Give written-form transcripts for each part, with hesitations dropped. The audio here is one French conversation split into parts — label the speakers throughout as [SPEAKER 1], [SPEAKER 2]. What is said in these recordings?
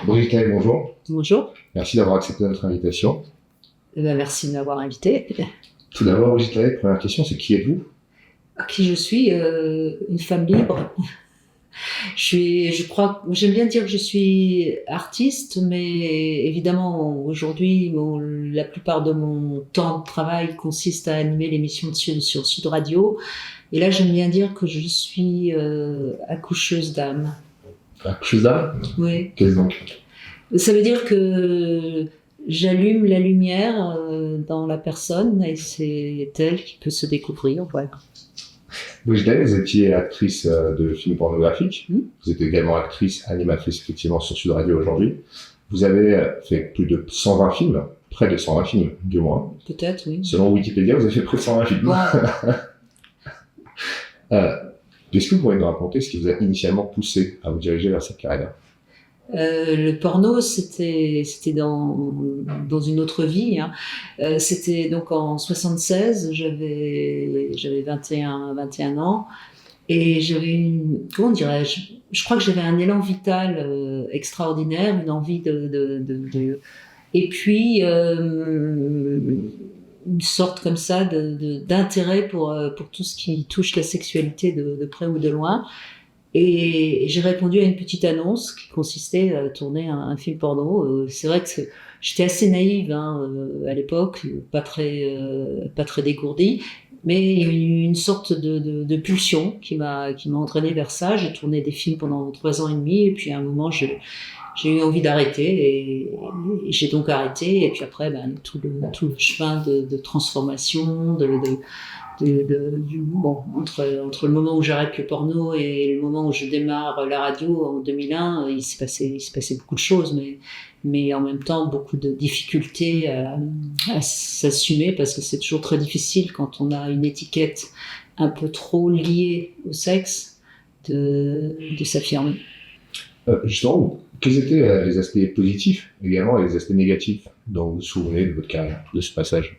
[SPEAKER 1] Brigitte Lahaye, bonjour.
[SPEAKER 2] Bonjour.
[SPEAKER 1] Merci d'avoir accepté notre invitation.
[SPEAKER 2] Merci de m'avoir invité.
[SPEAKER 1] Tout d'abord, Brigitte Lahaye, première question, c'est qui êtes-vous?
[SPEAKER 2] Qui je suis, une femme libre. Je crois, j'aime bien dire que je suis artiste, mais évidemment aujourd'hui, la plupart de mon temps de travail consiste à animer l'émission sur Sud Radio. Et là, j'aime bien dire que je suis accoucheuse d'âme.
[SPEAKER 1] Accoucheuse d'âme?
[SPEAKER 2] Oui.
[SPEAKER 1] Qu'est-ce donc?
[SPEAKER 2] Ça veut dire que j'allume la lumière dans la personne et c'est elle qui peut se découvrir. Voilà.
[SPEAKER 1] Brigitte Lahaye, vous étiez actrice de films pornographiques. Vous êtes également actrice, animatrice effectivement sur Sud Radio aujourd'hui. Vous avez fait plus de 120 films, près de 120 films, du moins.
[SPEAKER 2] Peut-être, oui.
[SPEAKER 1] Selon Wikipédia, vous avez fait près de 120 films.
[SPEAKER 2] Wow.
[SPEAKER 1] Est-ce que vous pourriez nous raconter ce qui vous a initialement poussé à vous diriger vers cette carrière?
[SPEAKER 2] Le porno, c'était dans une autre vie. Hein. C'était donc en 76, j'avais 21 ans et j'avais comment dirais-je, je crois que j'avais un élan vital extraordinaire, une envie et puis une sorte comme ça d'intérêt pour tout ce qui touche la sexualité de près ou de loin. Et j'ai répondu à une petite annonce qui consistait à tourner un film porno. C'est vrai que j'étais assez naïve à l'époque, pas très dégourdie, mais il y a eu une sorte de pulsion qui m'a entraînée vers ça. J'ai tourné des films pendant 3 ans et demi, et puis à un moment j'ai eu envie d'arrêter et j'ai donc arrêté. Et puis après, tout le chemin de transformation, entre le moment où j'arrête le porno et le moment où je démarre la radio en 2001, il s'est passé beaucoup de choses, mais en même temps beaucoup de difficultés à s'assumer, parce que c'est toujours très difficile quand on a une étiquette un peu trop liée au sexe de s'affirmer.
[SPEAKER 1] Justement, quels étaient les aspects positifs également et les aspects négatifs dont vous vous souvenez de votre carrière, de ce passage?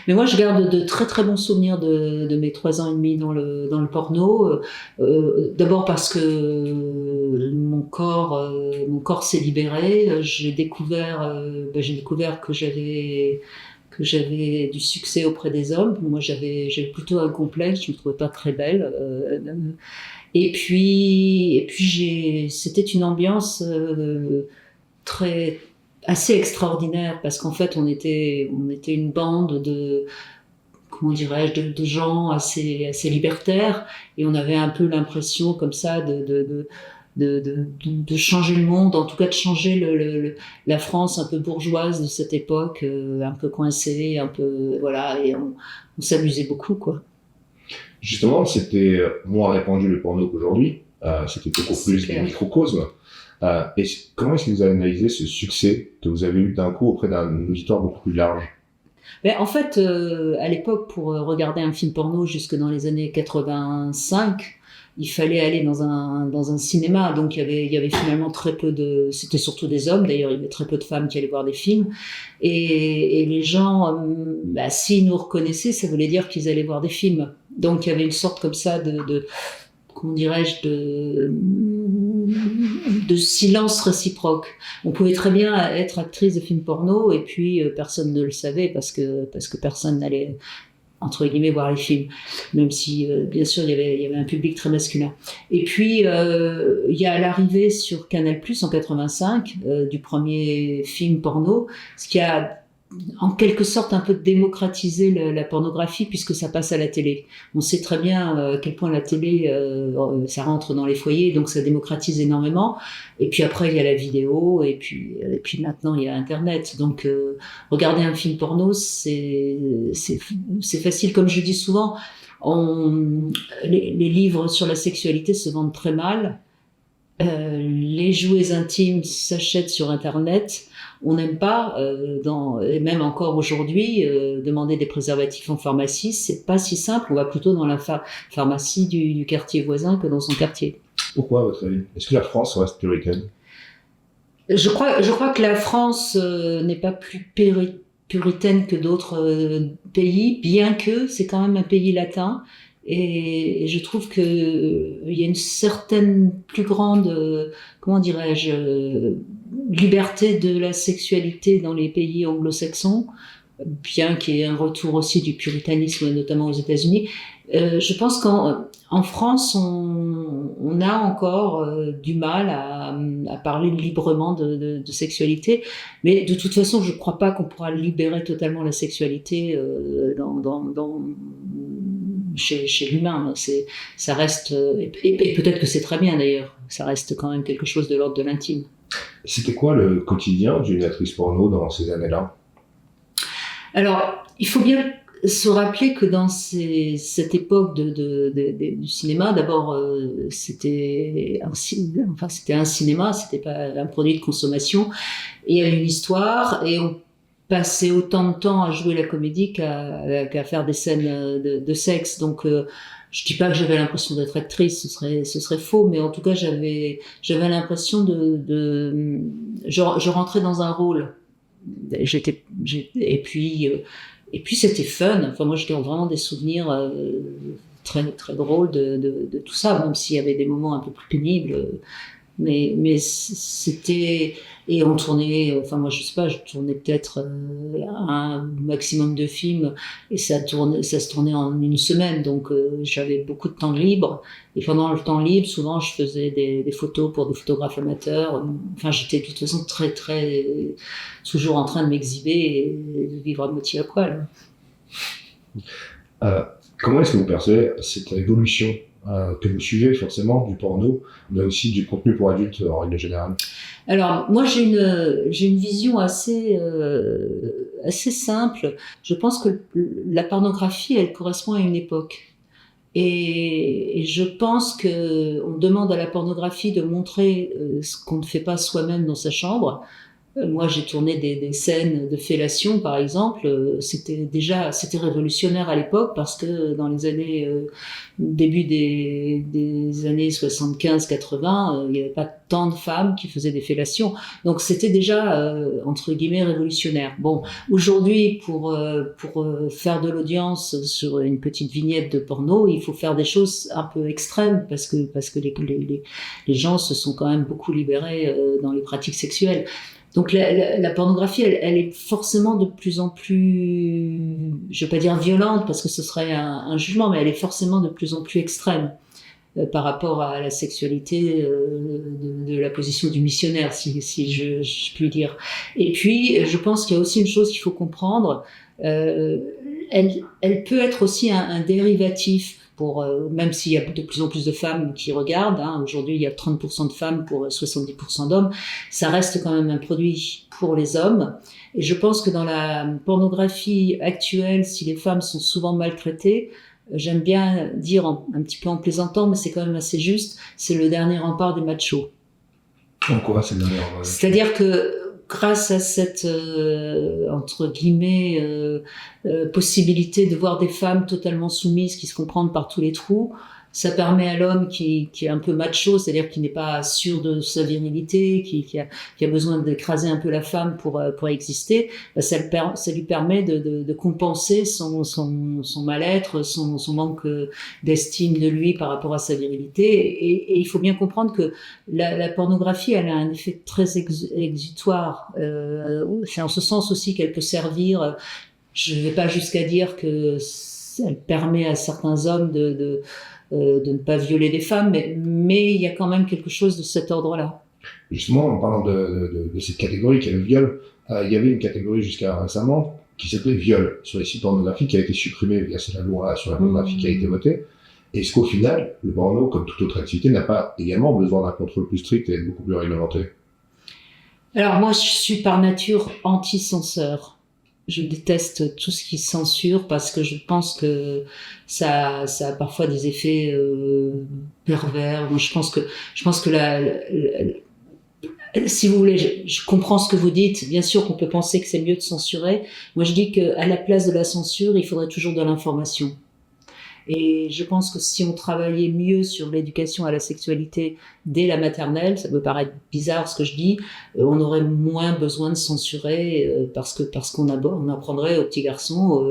[SPEAKER 2] Mais moi, je garde de très très bons souvenirs de mes 3 ans et demi dans le porno. D'abord parce que mon corps s'est libéré. J'ai découvert que j'avais du succès auprès des hommes. Moi, j'avais plutôt un complexe. Je me trouvais pas très belle. Et puis c'était une ambiance assez extraordinaire, parce qu'en fait on était une bande de, comment dirais-je, de gens assez libertaires, et on avait un peu l'impression comme ça de changer le monde, en tout cas de changer la France un peu bourgeoise de cette époque, un peu coincée, un peu, voilà, et on s'amusait beaucoup, quoi.
[SPEAKER 1] Justement, c'était moins répandu le porno qu'aujourd'hui, c'était beaucoup plus des microcosmes. Et comment est-ce que vous avez analysé ce succès que vous avez eu d'un coup auprès d'un auditoire beaucoup plus large?
[SPEAKER 2] En fait, à l'époque, pour regarder un film porno jusque dans les années 85, il fallait aller dans un cinéma. Donc il y avait finalement très peu c'était surtout des hommes, d'ailleurs il y avait très peu de femmes qui allaient voir des films. Et les gens, s'ils nous reconnaissaient, ça voulait dire qu'ils allaient voir des films. Donc il y avait une sorte comme ça comment dirais-je, de silence réciproque. On pouvait très bien être actrice de films porno et puis personne ne le savait, parce que personne n'allait, entre guillemets, voir les films, même si bien sûr il y avait un public très masculin. Et puis il y a l'arrivée sur Canal+ en 85 du premier film porno, ce qui a en quelque sorte un peu démocratiser la pornographie, puisque ça passe à la télé. On sait très bien à quel point la télé, ça rentre dans les foyers, donc ça démocratise énormément. Et puis après, il y a la vidéo, et puis maintenant, il y a Internet. Donc, regarder un film porno, c'est facile. Comme je dis souvent, les livres sur la sexualité se vendent très mal. Les jouets intimes s'achètent sur Internet. On n'aime pas, et même encore aujourd'hui, demander des préservatifs en pharmacie, c'est pas si simple. On va plutôt dans la pharmacie du quartier voisin que dans son quartier.
[SPEAKER 1] Pourquoi, à votre avis? Est-ce que la France reste puritaine?
[SPEAKER 2] Je crois que la France n'est pas plus puritaine que d'autres pays, bien que c'est quand même un pays latin. Et je trouve que il y a une certaine plus grande, comment dirais-je, liberté de la sexualité dans les pays anglo-saxons, bien qu'il y ait un retour aussi du puritanisme, notamment aux États-Unis. Je pense qu'en France, on a encore du mal à parler librement de sexualité, mais de toute façon, je ne crois pas qu'on pourra libérer totalement la sexualité chez l'humain. Ça reste, et peut-être que c'est très bien d'ailleurs, ça reste quand même quelque chose de l'ordre de l'intime.
[SPEAKER 1] C'était quoi le quotidien d'une actrice porno dans ces années-là?
[SPEAKER 2] Alors, il faut bien se rappeler que dans cette époque du cinéma, d'abord, c'était un cinéma, c'était pas un produit de consommation, et il y avait une histoire, et on passait autant de temps à jouer la comédie qu'à faire des scènes de sexe. Donc, je dis pas que j'avais l'impression d'être actrice, ce serait faux, mais en tout cas, j'avais l'impression je rentrais dans un rôle. Et puis c'était fun. Enfin, moi, j'ai vraiment des souvenirs très très drôles de tout ça, même s'il y avait des moments un peu plus pénibles. Mais c'était, et on tournait, enfin moi je sais pas, je tournais peut-être un maximum de films, et ça se tournait en une semaine, donc j'avais beaucoup de temps libre, et pendant le temps libre, souvent je faisais des photos pour des photographes amateurs. Enfin, j'étais de toute façon très très toujours en train de m'exhiber et de vivre à moitié à poil.
[SPEAKER 1] Comment est-ce que vous percevez cette évolution que vous suivez forcément du porno, mais aussi du contenu pour adultes en règle générale?
[SPEAKER 2] Alors, moi, j'ai une vision assez simple. Je pense que la pornographie, elle correspond à une époque. Et je pense que on demande à la pornographie de montrer ce qu'on ne fait pas soi-même dans sa chambre. Moi, j'ai tourné des scènes de fellation, par exemple. C'était révolutionnaire à l'époque, parce que dans les années, début des années 75-80, il n'y avait pas tant de femmes qui faisaient des fellations. Donc, c'était déjà, entre guillemets, révolutionnaire. Bon, aujourd'hui, pour faire de l'audience sur une petite vignette de porno, il faut faire des choses un peu extrêmes, parce que les gens se sont quand même beaucoup libérés dans les pratiques sexuelles. Donc la pornographie, elle est forcément de plus en plus, je vais pas dire violente parce que ce serait un jugement, mais elle est forcément de plus en plus extrême par rapport à la sexualité de la position du missionnaire, si je puis dire. Et puis, je pense qu'il y a aussi une chose qu'il faut comprendre, elle peut être aussi un dérivatif. Même s'il y a de plus en plus de femmes qui regardent, aujourd'hui il y a 30% de femmes pour 70% d'hommes, ça reste quand même un produit pour les hommes. Et je pense que dans la pornographie actuelle, si les femmes sont souvent maltraitées, j'aime bien dire un petit peu en plaisantant, mais c'est quand même assez juste, c'est le dernier rempart des machos.
[SPEAKER 1] En quoi c'est le dernier rempart?
[SPEAKER 2] C'est-à-dire que grâce à cette entre guillemets possibilité de voir des femmes totalement soumises qui se font prendre par tous les trous, ça permet à l'homme qui est un peu macho, c'est-à-dire qui n'est pas sûr de sa virilité, qui a besoin d'écraser un peu la femme pour exister, ça lui permet de compenser son mal-être, son manque d'estime de lui par rapport à sa virilité. Et il faut bien comprendre que la pornographie, elle a un effet très exutoire. C'est en ce sens aussi qu'elle peut servir. Je ne vais pas jusqu'à dire que elle permet à certains hommes de ne pas violer des femmes, mais il y a quand même quelque chose de cet ordre-là.
[SPEAKER 1] Justement, en parlant de cette catégorie qui est le viol, il y avait une catégorie jusqu'à récemment qui s'appelait viol sur les sites pornographiques, qui a été supprimée via la loi sur la pornographie qui a été votée. Est-ce qu'au final, le porno, comme toute autre activité, n'a pas également besoin d'un contrôle plus strict et beaucoup plus réglementé? Alors
[SPEAKER 2] moi, je suis par nature anti-censeur. Je déteste tout ce qui censure parce que je pense que ça a parfois des effets pervers. Donc je pense que si vous voulez, je comprends ce que vous dites. Bien sûr qu'on peut penser que c'est mieux de censurer. Moi, je dis qu'à la place de la censure, il faudrait toujours de l'information. Et je pense que si on travaillait mieux sur l'éducation à la sexualité dès la maternelle, ça peut paraître bizarre ce que je dis, on aurait moins besoin de censurer parce qu'on apprendrait aux petits garçons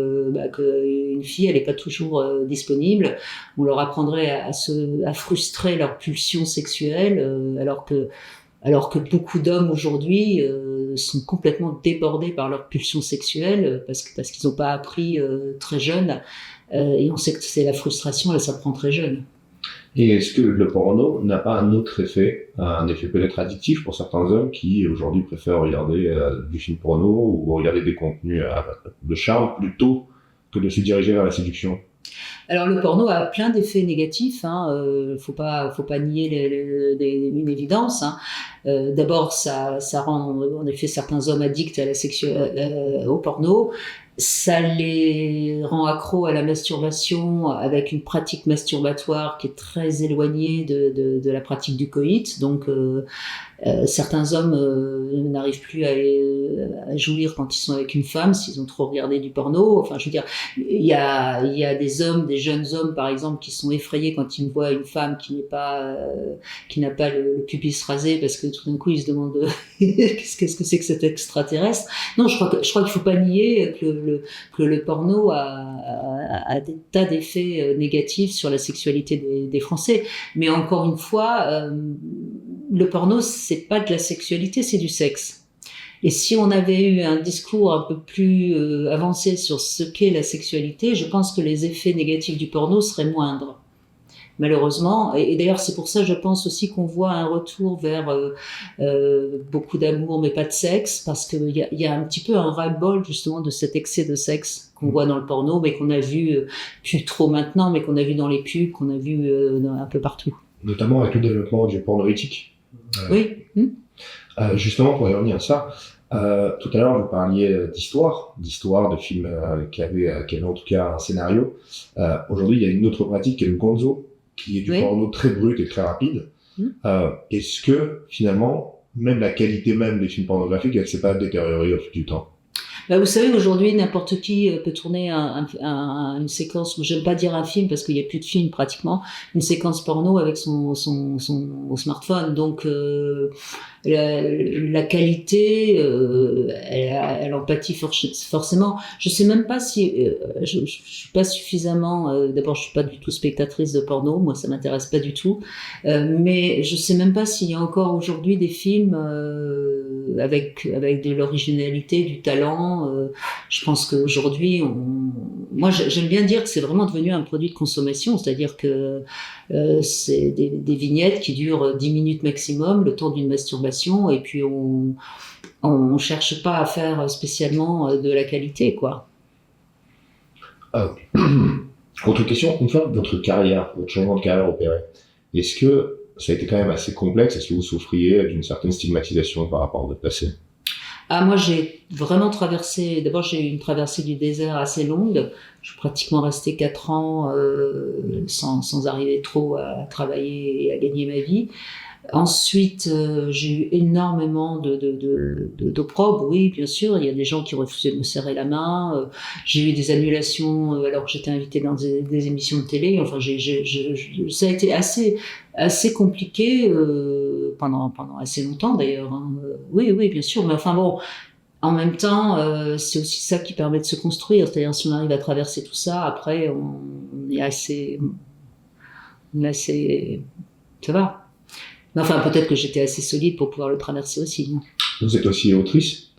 [SPEAKER 2] qu'une fille, elle n'est pas toujours disponible. On leur apprendrait à frustrer leur pulsion sexuelle alors que Alors que beaucoup d'hommes aujourd'hui sont complètement débordés par leur pulsion sexuelle parce qu'ils n'ont pas appris très jeunes. Et on sait que c'est la frustration, là, ça prend très jeune.
[SPEAKER 1] Et est-ce que le porno n'a pas un autre effet, un effet peut-être addictif pour certains hommes qui aujourd'hui préfèrent regarder du film porno ou regarder des contenus de charme plutôt que de se diriger vers la séduction?
[SPEAKER 2] Alors le porno a plein d'effets négatifs, faut pas nier une évidence. D'abord, ça rend en effet certains hommes addicts à au porno. Ça les rend accros à la masturbation avec une pratique masturbatoire qui est très éloignée de la pratique du coït. Donc certains hommes n'arrivent plus à jouir quand ils sont avec une femme s'ils ont trop regardé du porno. Enfin, je veux dire, il y a des jeunes hommes par exemple qui sont effrayés quand ils voient une femme qui n'a pas le pubis rasé parce que tout d'un coup ils se demandent qu'est-ce que c'est que cet extraterrestre. Non, je crois qu'il faut pas nier que le porno a des tas d'effets négatifs sur la sexualité des Français. Mais encore une fois, le porno, c'est pas de la sexualité, c'est du sexe. Et si on avait eu un discours un peu plus avancé sur ce qu'est la sexualité, je pense que les effets négatifs du porno seraient moindres. Malheureusement, et d'ailleurs c'est pour ça je pense aussi qu'on voit un retour vers beaucoup d'amour mais pas de sexe, parce qu'il y a un petit peu un ras-le-bol justement de cet excès de sexe qu'on voit dans le porno, mais qu'on a vu plus trop maintenant, mais qu'on a vu dans les pubs, qu'on a vu un peu partout.
[SPEAKER 1] Notamment avec le développement du porno éthique.
[SPEAKER 2] Oui.
[SPEAKER 1] Justement, pour y revenir à ça, tout à l'heure, vous parliez d'histoire de films qui avaient en tout cas un scénario. Aujourd'hui, il y a une autre pratique qui est le gonzo, qui est du porno très brut et très rapide. Est-ce que, finalement, même la qualité même des films pornographiques, elle ne s'est pas détériorée au fil du temps?
[SPEAKER 2] Bah, vous savez, aujourd'hui, n'importe qui peut tourner une séquence, j'aime pas dire un film parce qu'il n'y a plus de films pratiquement, une séquence porno avec son smartphone. Donc, la qualité, elle en pâtit forcément. Je sais même pas si, je suis pas suffisamment, d'abord je suis pas du tout spectatrice de porno, moi ça m'intéresse pas du tout, mais je sais même pas s'il y a encore aujourd'hui des films avec de l'originalité, du talent. Je pense qu'aujourd'hui, moi j'aime bien dire que c'est vraiment devenu un produit de consommation, c'est-à-dire que c'est des vignettes qui durent 10 minutes maximum, le temps d'une masturbation, et puis on cherche pas à faire spécialement de la qualité, quoi.
[SPEAKER 1] Autre question, une fois votre changement de carrière opéré, est-ce que ça a été quand même assez complexe? Est-ce que vous souffriez d'une certaine stigmatisation par rapport à votre passé?
[SPEAKER 2] Ah, moi, j'ai vraiment traversé. D'abord, j'ai eu une traversée du désert assez longue. Je suis pratiquement restée 4 ans sans arriver trop à travailler et à gagner ma vie. Ensuite, j'ai eu énormément d'opprobre, oui, bien sûr. Il y a des gens qui refusaient de me serrer la main. J'ai eu des annulations alors que j'étais invitée dans des émissions de télé. Enfin, ça a été assez compliqué pendant assez longtemps d'ailleurs. Oui, bien sûr. Mais enfin bon, en même temps, c'est aussi ça qui permet de se construire. C'est-à-dire, si on arrive à traverser tout ça, après, on est assez, ça va. Enfin, peut-être que j'étais assez solide pour pouvoir le traverser aussi.
[SPEAKER 1] Vous êtes aussi autrice.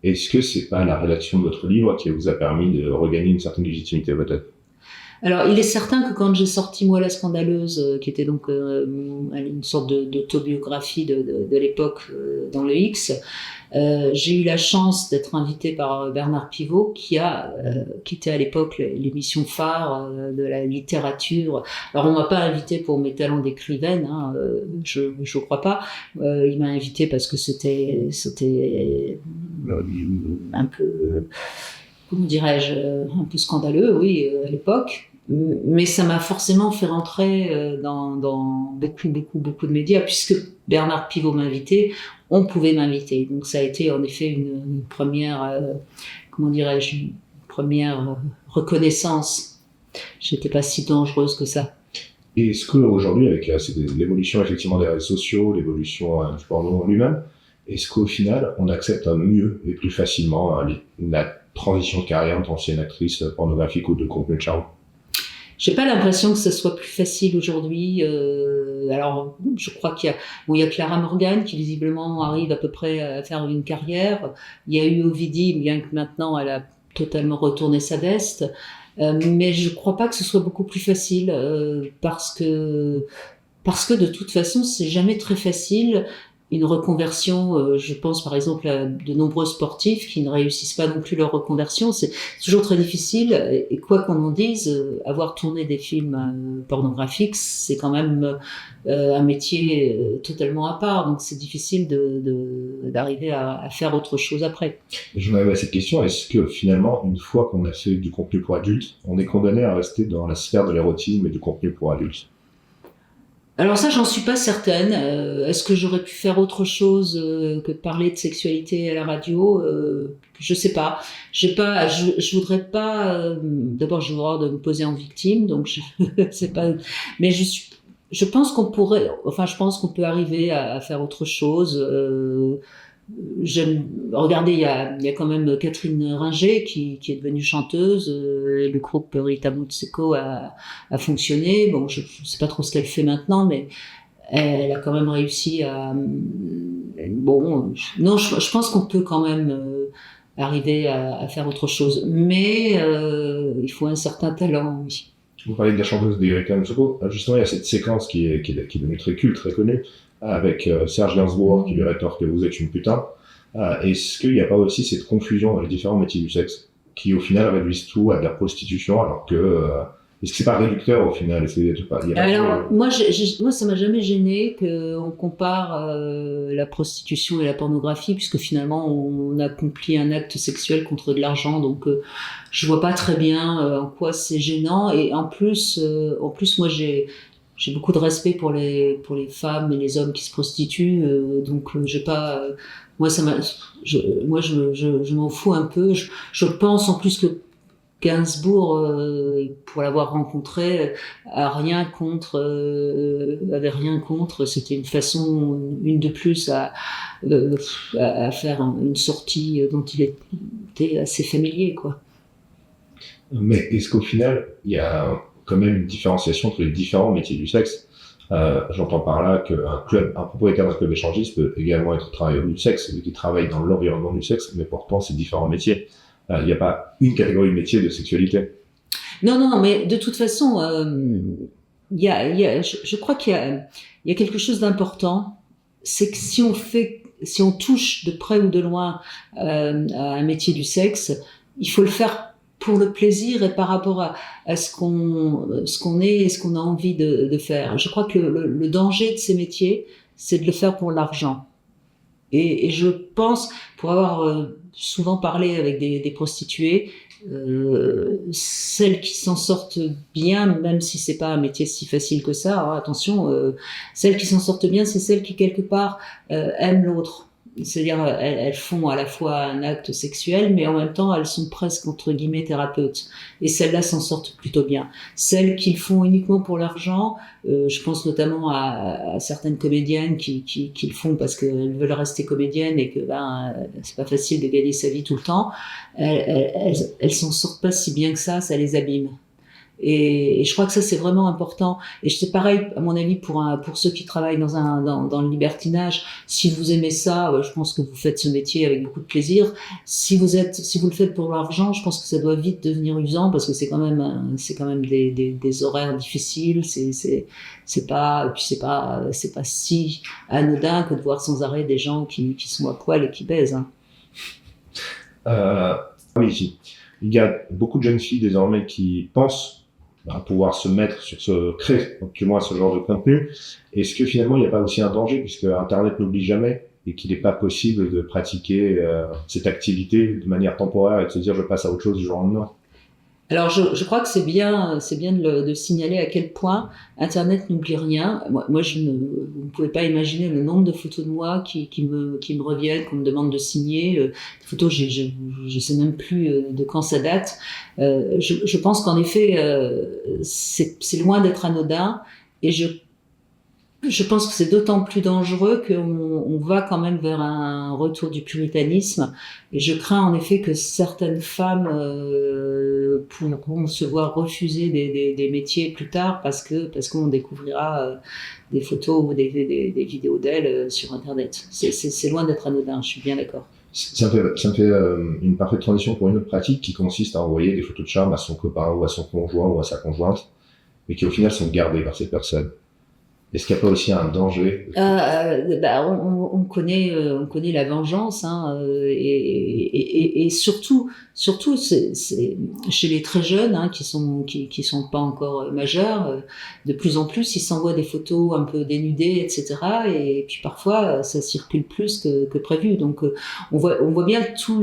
[SPEAKER 1] Est-ce que c'est pas la rédaction de votre livre qui vous a permis de regagner une certaine légitimité, peut-être?
[SPEAKER 2] Alors, il est certain que quand j'ai sorti Moi la scandaleuse, qui était donc une sorte d'autobiographie de l'époque dans le X, j'ai eu la chance d'être invitée par Bernard Pivot, qui était à l'époque l'émission phare de la littérature. Alors, on m'a pas invitée pour mes talents d'écrivaine, je crois pas. Il m'a invitée parce que c'était un peu, comment dirais-je, un peu scandaleux, oui, à l'époque. Mais ça m'a forcément fait rentrer dans beaucoup de médias, puisque Bernard Pivot m'invitait, on pouvait m'inviter. Donc ça a été en effet une première, comment dirais-je, une première reconnaissance. J'étais pas si dangereuse que ça.
[SPEAKER 1] Et est-ce qu'aujourd'hui, avec l'évolution effectivement des réseaux sociaux, l'évolution du porno en lui-même, est-ce qu'au final, on accepte mieux et plus facilement la transition de carrière d'ancienne actrice pornographique ou de contenu de charme?
[SPEAKER 2] J'ai pas l'impression que ce soit plus facile aujourd'hui. Alors, je crois il y a Clara Morgan qui visiblement arrive à peu près à faire une carrière. Il y a eu Ovidie, bien que maintenant elle a totalement retourné sa veste. Mais je crois pas que ce soit beaucoup plus facile parce que de toute façon, c'est jamais très facile. Une reconversion, je pense par exemple à de nombreux sportifs qui ne réussissent pas non plus leur reconversion, c'est toujours très difficile. Et quoi qu'on en dise, avoir tourné des films pornographiques, c'est quand même un métier totalement à part. Donc c'est difficile d'arriver à faire autre chose après.
[SPEAKER 1] J'en arrive à cette question, est-ce que finalement, une fois qu'on a fait du contenu pour adultes, on est condamné à rester dans la sphère de l'érotisme et du contenu pour adultes?
[SPEAKER 2] Alors ça, j'en suis pas certaine. Est-ce que j'aurais pu faire autre chose que de parler de sexualité à la radio? Je sais pas. Je voudrais pas. D'abord, je voudrais de me poser en victime, donc c'est pas. Mais je pense qu'on pourrait. Enfin, je pense qu'on peut arriver à faire autre chose. Regardez, il y a quand même Catherine Ringer qui est devenue chanteuse. Et le groupe Rita Moutseko a fonctionné. Bon, je sais pas trop ce qu'elle fait maintenant, mais elle a quand même réussi à. Bon, non, je pense qu'on peut quand même arriver à faire autre chose, mais il faut un certain talent, oui.
[SPEAKER 1] Vous parlez de la chanteuse de Rita Moutseko. Justement, il y a cette séquence qui est devenue très culte, très connue, avec Serge Gainsbourg qui lui rétorque que vous êtes une putain. Est-ce qu'il n'y a pas aussi cette confusion dans les différents métiers du sexe qui au final réduisent tout à de la prostitution, alors que est-ce que c'est pas réducteur au final?
[SPEAKER 2] Alors moi ça m'a jamais gêné qu'on compare la prostitution et la pornographie, puisque finalement on accomplit un acte sexuel contre de l'argent, donc je vois pas très bien en quoi c'est gênant. Et en plus moi j'ai beaucoup de respect pour les femmes et les hommes qui se prostituent, donc j'ai pas moi je m'en fous un peu. Je pense en plus que Gainsbourg, pour l'avoir rencontré, avait rien contre. C'était une façon, une de plus à faire une sortie dont il était assez familier, quoi.
[SPEAKER 1] Mais est-ce qu'au final, il y a quand même une différenciation entre les différents métiers du sexe? J'entends par là un propriétaire d'un club échangiste peut également être travailleur du sexe, qui travaille dans l'environnement du sexe, mais pourtant c'est différents métiers. Il n'y a pas une catégorie de métier de sexualité.
[SPEAKER 2] Non, mais de toute façon, je crois qu'il y a quelque chose d'important, c'est que si on touche de près ou de loin à un métier du sexe, il faut le faire pour le plaisir et par rapport à ce qu'on est et ce qu'on a envie de faire. Je crois que le danger de ces métiers, c'est de le faire pour l'argent. Et je pense, pour avoir souvent parlé avec des prostituées, celles qui s'en sortent bien, même si c'est pas un métier si facile que ça, hein, attention, celles qui s'en sortent bien, c'est celles qui quelque part aiment l'autre. C'est-à-dire, elles font à la fois un acte sexuel, mais en même temps, elles sont presque, entre guillemets, thérapeutes. Et celles-là s'en sortent plutôt bien. Celles qui le font uniquement pour l'argent, je pense notamment à certaines comédiennes qui le font parce qu'elles veulent rester comédiennes et que c'est pas facile de gagner sa vie tout le temps. Elles s'en sortent pas si bien que ça les abîme. Et je crois que ça c'est vraiment important. Et c'est pareil à mon avis pour ceux qui travaillent dans le libertinage. Si vous aimez ça, je pense que vous faites ce métier avec beaucoup de plaisir. Si vous le faites pour l'argent, je pense que ça doit vite devenir usant parce que c'est quand même des horaires difficiles. C'est pas si anodin que de voir sans arrêt des gens qui sont à poil et qui baisent. Hein.
[SPEAKER 1] Oui, il y a beaucoup de jeunes filles désormais qui pensent à pouvoir se mettre créer, du moins ce genre de contenu. Est-ce que finalement il n'y a pas aussi un danger puisque Internet n'oublie jamais et qu'il n'est pas possible de pratiquer cette activité de manière temporaire et de se dire je passe à autre chose du jour au lendemain? Alors
[SPEAKER 2] je crois que c'est bien de signaler à quel point Internet n'oublie rien. Moi vous ne pouvez pas imaginer le nombre de photos de moi qui me reviennent, qu'on me demande de signer. Des photos, je sais même plus de quand ça date. Je pense qu'en effet, c'est loin d'être anodin et je Je pense que c'est d'autant plus dangereux qu'on va quand même vers un retour du puritanisme. Et je crains en effet que certaines femmes pourront se voir refuser des métiers plus tard parce qu'on découvrira des photos ou des vidéos d'elles sur Internet. C'est loin d'être anodin, je suis bien d'accord.
[SPEAKER 1] Ça me fait une parfaite transition pour une autre pratique qui consiste à envoyer des photos de charme à son copain ou à son conjoint ou à sa conjointe, mais qui au final sont gardées par cette personne. Est-ce qu'il n'y a pas aussi un danger?
[SPEAKER 2] On connaît la vengeance, hein, et surtout c'est chez les très jeunes, hein, qui sont pas encore majeurs, de plus en plus ils s'envoient des photos un peu dénudées, etc. Et puis parfois ça circule plus que prévu. Donc on voit bien tout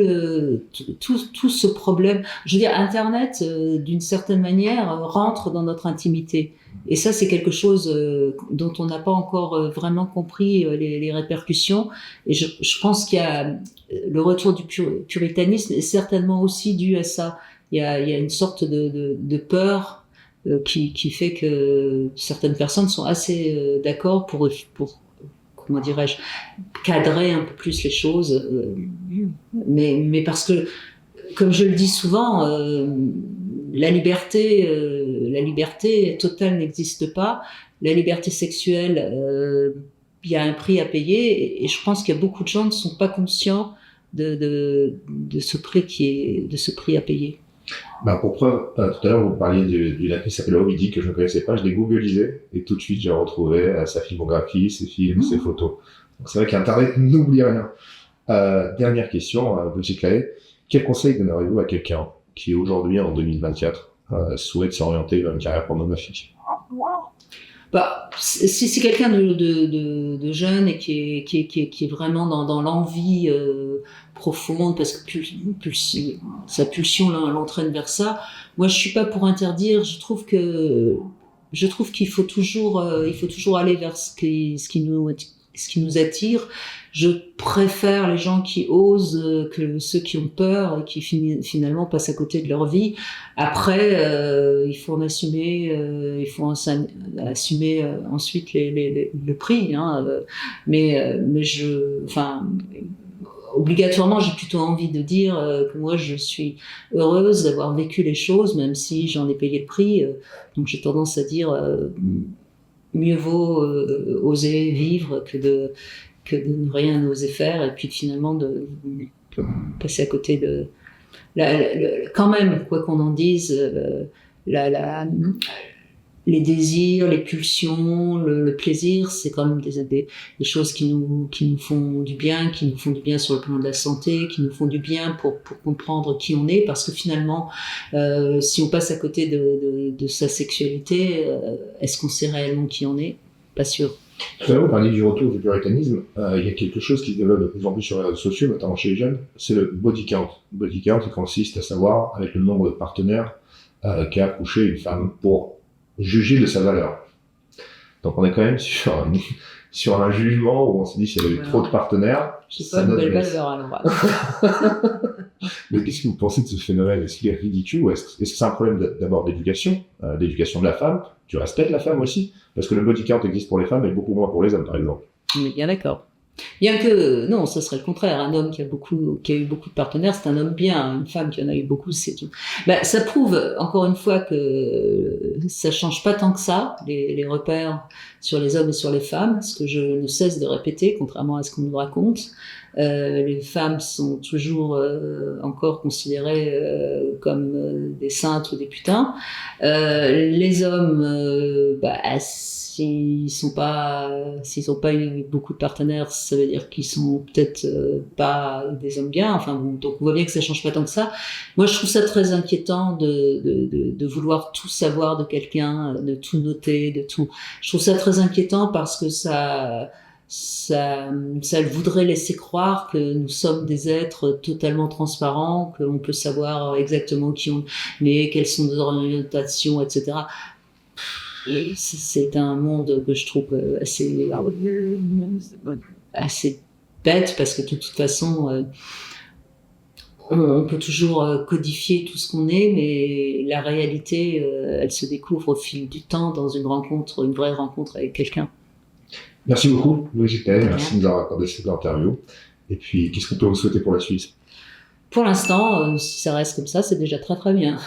[SPEAKER 2] ce problème. Je veux dire, Internet d'une certaine manière rentre dans notre intimité. Et ça, c'est quelque chose dont on n'a pas encore vraiment compris les répercussions. Et je pense qu'il y a le retour du puritanisme est certainement aussi dû à ça. Il y a une sorte de peur qui fait que certaines personnes sont assez d'accord pour comment dirais-je, cadrer un peu plus les choses. Mais parce que, comme je le dis souvent, la liberté totale n'existe pas. La liberté sexuelle, il y a un prix à payer, et je pense qu'il y a beaucoup de gens qui ne sont pas conscients de ce prix à payer.
[SPEAKER 1] Pour preuve, tout à l'heure vous parliez d'une actrice qui s'appelle Ovidie que je ne connaissais pas, je l'ai googlisé et tout de suite j'ai retrouvé sa filmographie, ses films, ses photos. Donc c'est vrai qu'Internet n'oublie rien. Dernière question, Brigitte Claret, quel conseil donneriez-vous à quelqu'un qui aujourd'hui, en 2024, souhaite s'orienter vers une carrière pornographique?
[SPEAKER 2] Si c'est quelqu'un de jeune et qui est vraiment dans l'envie profonde, parce que sa pulsion l'entraîne vers ça, moi je suis pas pour interdire. Je trouve qu'il faut toujours aller vers ce qui nous attire. Je préfère les gens qui osent que ceux qui ont peur et qui finalement passent à côté de leur vie. Après, il faut assumer ensuite le prix, hein. Obligatoirement, j'ai plutôt envie de dire que moi, je suis heureuse d'avoir vécu les choses, même si j'en ai payé le prix. Donc, j'ai tendance à dire mieux vaut oser vivre que de ne rien oser faire, et puis finalement de passer à côté de quand même, quoi qu'on en dise, les désirs, les pulsions, le plaisir, c'est quand même des choses qui nous font du bien, sur le plan de la santé, qui nous font du bien pour comprendre qui on est, parce que finalement, si on passe à côté de sa sexualité, est-ce qu'on sait réellement qui on est? Pas sûr.
[SPEAKER 1] Tout à l'heure, vous parliez du retour du puritanisme. Il y a quelque chose qui se développe de plus en plus sur les réseaux sociaux, notamment chez les jeunes, c'est le body count. Body count, qui consiste à savoir, avec le nombre de partenaires qu'a accouché une femme, pour juger de sa valeur. Donc on est quand même sur un jugement où on se dit s'il y avait eu trop de partenaires,
[SPEAKER 2] c'est pas une belle valeur alors.
[SPEAKER 1] Mais qu'est-ce que vous pensez de ce phénomène? Est-ce qu'il est ridicule, ou est-ce que c'est un problème d'abord d'éducation de la femme, du respect de la femme aussi? Parce que le body count existe pour les femmes et beaucoup moins pour les hommes, par exemple.
[SPEAKER 2] On est bien d'accord. Bien que, non, ça serait le contraire. Un homme qui a eu beaucoup de partenaires, c'est un homme bien. Une femme qui en a eu beaucoup, c'est tout. Ça prouve, encore une fois, que ça change pas tant que ça, les repères sur les hommes et sur les femmes, ce que je ne cesse de répéter, contrairement à ce qu'on nous raconte. Les femmes sont toujours encore considérées comme des saintes ou des putains. Les hommes, s'ils ont pas eu beaucoup de partenaires, ça veut dire qu'ils sont peut-être pas des hommes bien. Enfin bon, donc on voit bien que ça change pas tant que ça. Moi, je trouve ça très inquiétant de vouloir tout savoir de quelqu'un, de tout noter, de tout. Je trouve ça très inquiétant parce que ça voudrait laisser croire que nous sommes des êtres totalement transparents, qu'on peut savoir exactement qui on est, quelles sont nos orientations, etc. C'est un monde que je trouve assez bête, parce que de toute façon, on peut toujours codifier tout ce qu'on est, mais la réalité, elle se découvre au fil du temps dans une vraie rencontre avec quelqu'un.
[SPEAKER 1] Merci beaucoup, Brigitte Tay.
[SPEAKER 2] De
[SPEAKER 1] Merci
[SPEAKER 2] rien.
[SPEAKER 1] de nous avoir accordé cette interview. Et puis, qu'est-ce qu'on peut vous souhaiter pour la suite?
[SPEAKER 2] Pour l'instant, si ça reste comme ça, c'est déjà très très bien.